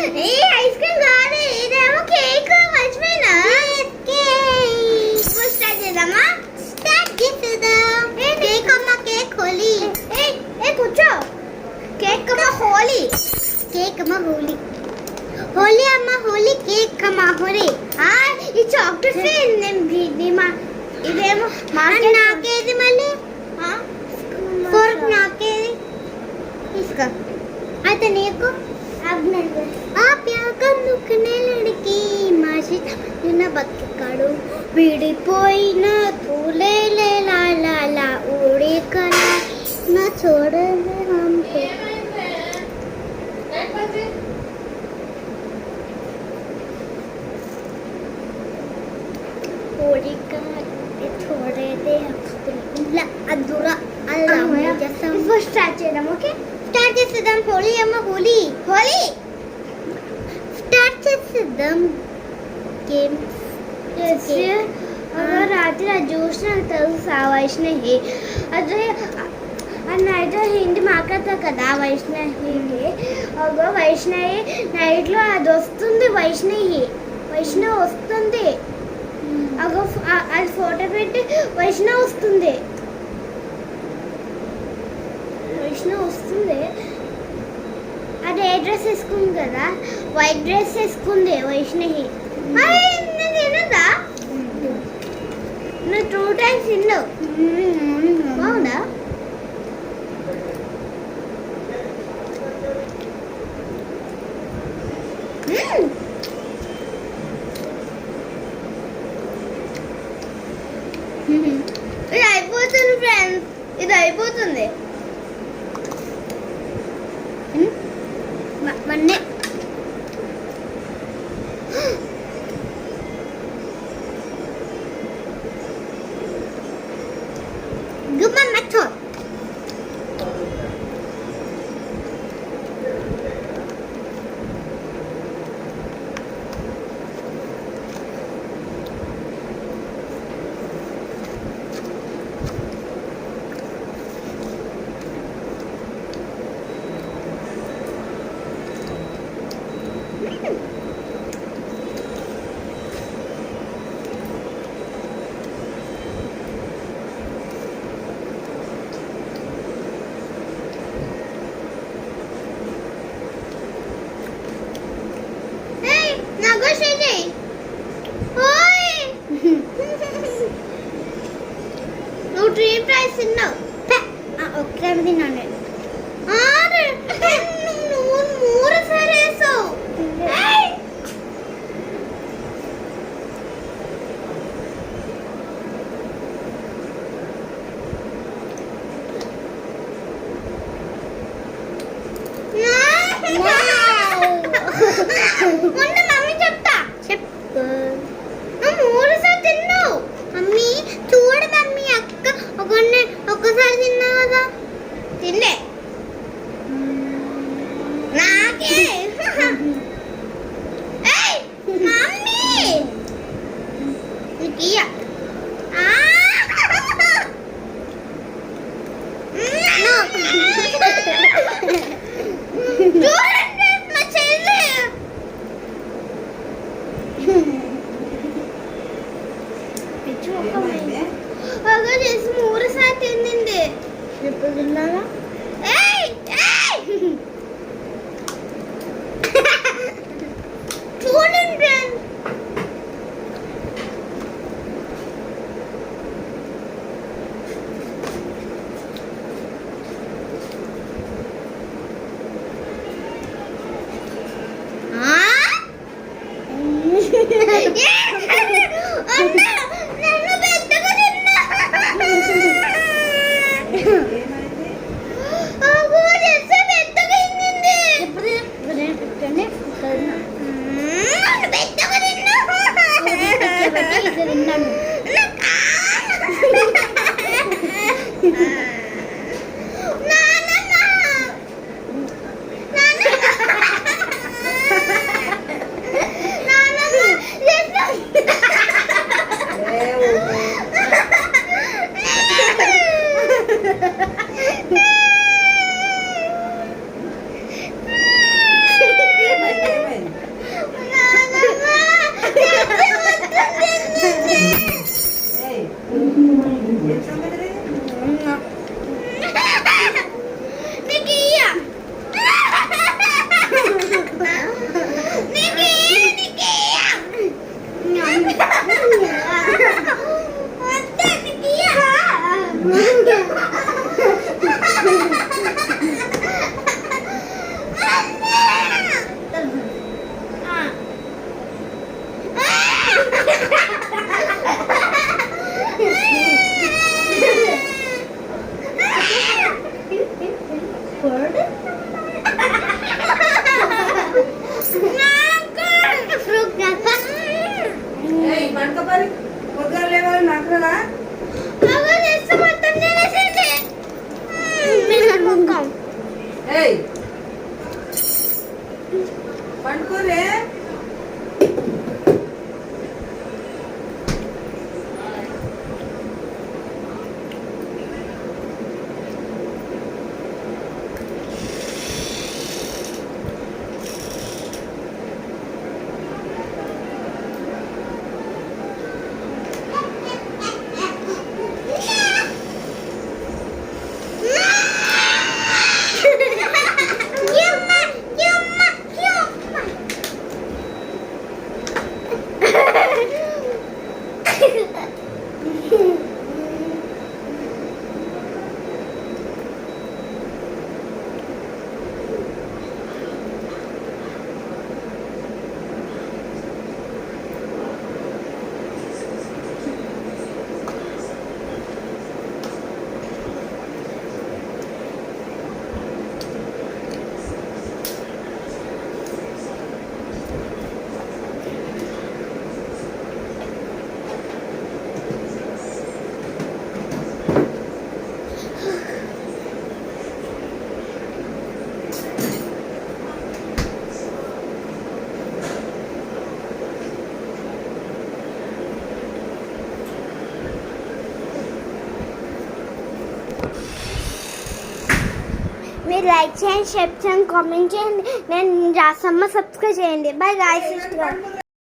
ఏ ice cream కాదు, ఇదేమో cake. మర్చిపోయినా. స్టార్ట్ చేద్దామా? స్టార్ట్ చేద్దాం. కేక్ అమ్మ, కేక్ హోలీ. ఏ కూర్చో. కేక్ అమ్మ హోలీ. కేక్ అమ్మ హోలీ. హోలీ అమ్మ హోలీ. కేక్ అమ్మ హోలీ. ఈ చాక్లెట్స్ ఇదేమో నాకేది మళ్ళీ ఫోర్క్ నాకేది इसका आता नहीं को आप या कम दुखने लड़की माशी ना बक्के काड़ो बीड़ी पोई ना तूले ले ला ला ला उड़े कला ना छोड़ दे हमको उड़े कला छोड़े दे ला अधूरा अल्लाह मुझे सब फर्स्ट स्टार्ट చేద్దాం ఓకే స్టార్ట్ చేద్దాం హోలీ అమ్మ హోలీ హోలీ స్టార్ట్ చేద్దాం गेम जैसे अगर रात जूस ना తెలుసా వైష్ణవి అదే నైట్ హిందీ మాట్లాడతా కదా వైష్ణవి అగో వైష్ణవి నైట్లో అది వస్తుంది వైష్ణవి వస్తుంది అగో అది ఫోటో పెట్టి వైష్ణవి వస్తుంది వస్తుంది అది ఏ డ్రెస్ వేసుకుంది కదా వైట్ డ్రెస్ వేసుకుంది వైష్ణవి తినదా నువ్వు 2 times తిన్నావు అవునా ఇది అయిపోతుంది ఫ్రెండ్స్ ఇది అయిపోతుంది మన్నే గుమ్మం మచ్చో నువ్వు 3 ప్రైస్ తిన్నావు ఒక్కటే తిన్నాను నువ్వు 3 సార్లు వేసావు మమ్మీ చెప్తా చెప్పు నువ్వు 3 సార్లు తిన్నావు మమ్మీ చూడు మమ్మీ అక్క ఒక్కసారి తిన్నా కదా తిన్నే నాకే మమ్మీ నీకియా చేసి 3 సార్లు తింది ఎప్పుడు తిన్నాగా చూడండి ఏం సంగతి? నీకు ఇయ్య. నీకు ఇయ్య, నీకు ఇయ్య. వద్దు, నీకు ఇయ్య. ఏయ్, పడుకోపరి. పొద్దుగాల లేవాలి నాకు ఏయ్ పండుకోరే. మీరు లైక్ చేయండి, షేర్ చేయండి, కామెంట్ చేయండి. నేను రాసమ్మ సబ్స్క్రైబ్ చేయండి. Bye guys.